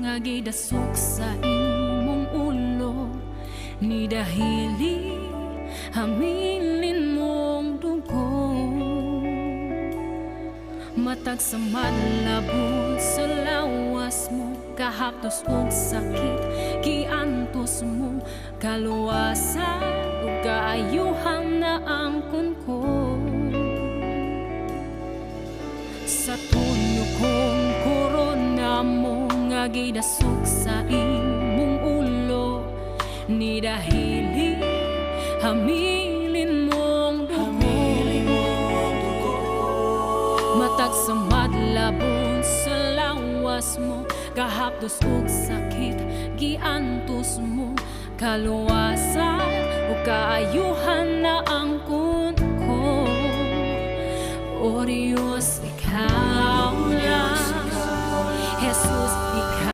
nga gidasok sa imong ulo, ni dahili hamilin mong dugo. Matag sa madlabot sa lawas mo, kahaptos og sakit giantos mo, kaluwasan ug kaayuhan na angkon ko. Sa tuyo kong korona mo nga gidasok sa imong ulo, ni dahili hamilin mong dugo. Matag sa madlabon sa lawas mo, kahapdos og sakit giantos mo, kaluwasan ug kaayuhan na angkon ko. O Diyos, Ikaw